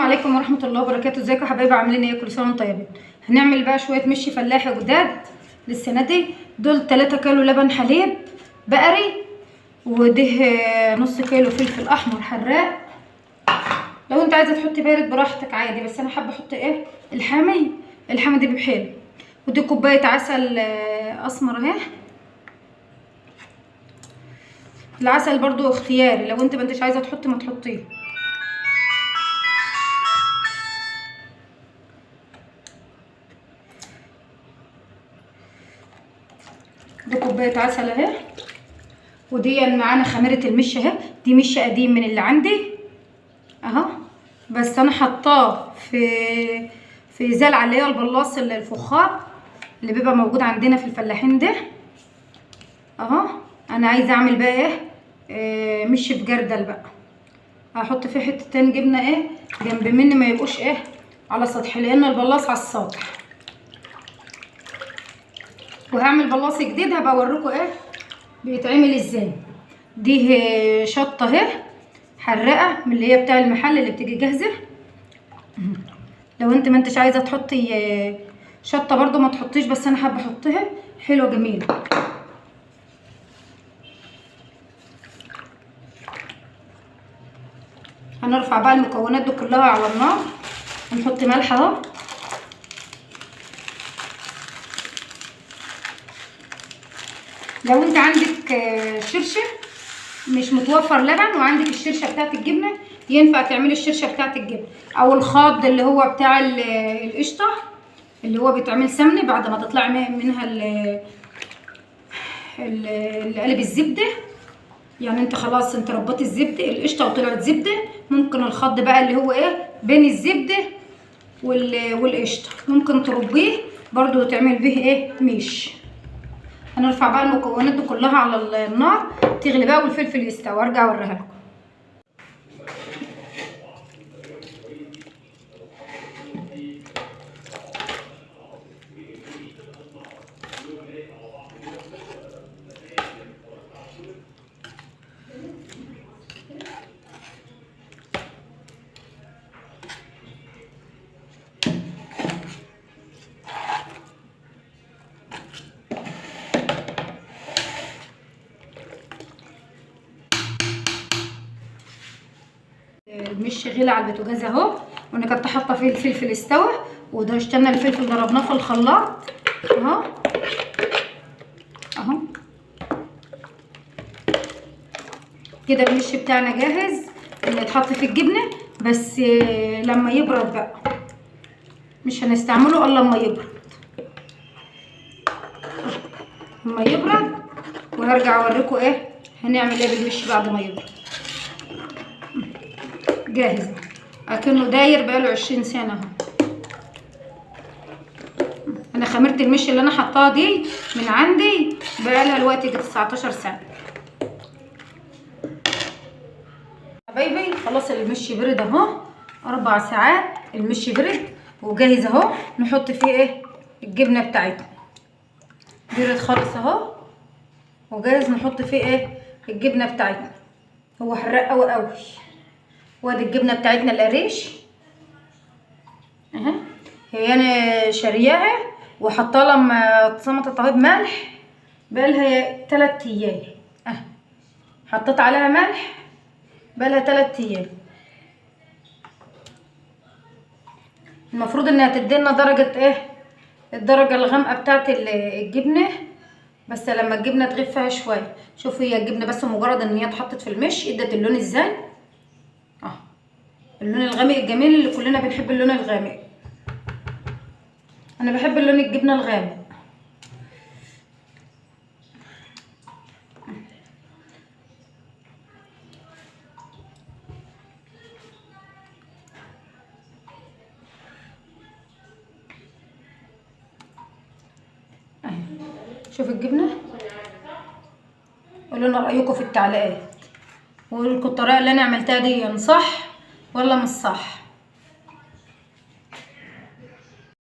عليكم ورحمه الله وبركاته. ازيكم يا حبايبي؟ عاملين ايه؟ كل سنه وانتم طيبين. هنعمل بقى شويه مشي فلاحي جداد للسنه دي. دول 3 كيلو لبن حليب بقري، وده نص كيلو فلفل احمر حراق. لو انت عايزه تحطي بارد براحتك عادي، بس انا حابه احط ايه الحامي دي بحلو. ودي كوبايه عسل اسمر اهي. العسل برضو اختياري، لو انت ما انتش عايزه تحطي ما تحطيه. دي كوبايه عسل اهي. ودي معانا خميره المش اهي. دي مش قديم من اللي عندي اهو، بس انا حطاه في زلعه اللي هي البلاص الفخار اللي بيبقى موجود عندنا في الفلاحين ده اهو. انا عايزه اعمل بقى ايه مش في جردل بقى. هحط فيه حتتين جبنه ايه جنب مني، ما يبقوش ايه على سطح، لان البلاص على السطح. وهعمل بلاص جديد هبقى اوريكم ايه بيتعمل ازاي. دي شطه اهي حراقه من اللي هي بتاع المحل اللي بتيجي جاهزه. لو انت ما انتش عايزه تحطي شطه برضو ما تحطيش، بس انا حابه احطها حلوه جميله. هنرفع بقى المكونات دي كلها على النار ونحط ملح اهو. لو انت عندك شرشة مش متوفر لبن وعندك الشرشة بتاعت الجبنة، ينفع تعملي الشرشة بتاعت الجبنة او الخاض اللي هو بتاع القشطة اللي هو بيتعمل سمنة بعد ما تطلع منها قالب الزبدة. يعني انت خلاص انت ربطي الزبدة القشطة وطلعت زبدة، ممكن الخض بقى اللي هو ايه بين الزبدة والقشطة ممكن تربيه برضو وتعمل به ايه مش. هنرفع بقى المكونات دي كلها على النار تغلي بقى والفلفل يستوي وارجع اوريها لكم. المش غلي على البوتاجاز اهو، وانا كنت حاطه فيه الفلفل استوى، وده اشتنا الفلفل ضربناه في الخلاط اهو اهو كده. المش بتاعنا جاهز اللي يتحط فيه الجبنه، بس لما يبرد بقى مش هنستعمله الا لما يبرد. لما يبرد وهرجع اوريكم ايه هنعمل ايه بالمش بعد ما يبرد. جاهز اكنه داير بقاله 20 سنه اهو. انا خميره المش اللي انا حطاها دي من عندي بقالها دلوقتي 19 سنه. حبايبي خلاص المش برد اهو، 4 ساعات المش برد وجاهز اهو. نحط فيه ايه الجبنه بتاعتنا. برد خالص اهو وجاهز نحط فيه ايه الجبنه بتاعتنا. هو حراق قوي قوي. وادي الجبنه بتاعتنا القريش اهي، هي انا شارياها وحطها لما صمتت اهي بملح بقالها 3 ايام اهي. حطيت عليها ملح بقالها 3 ايام. المفروض انها تدينا درجه ايه الدرجه الغامقه بتاعت الجبنه، بس لما الجبنه تغيب فيها شويه. شوفوا هي الجبنه بس مجرد ان هي اتحطت في المش ادت اللون ازاي اهو، اللون الغامق الجميل اللي كلنا بنحب اللون الغامق. انا بحب اللون الجبنه الغامق. شوفوا الجبنه، قولوا لنا رايكم في التعليقات، وقولوا لكم الطريقه اللي انا عملتها دي صح ولا مش صح.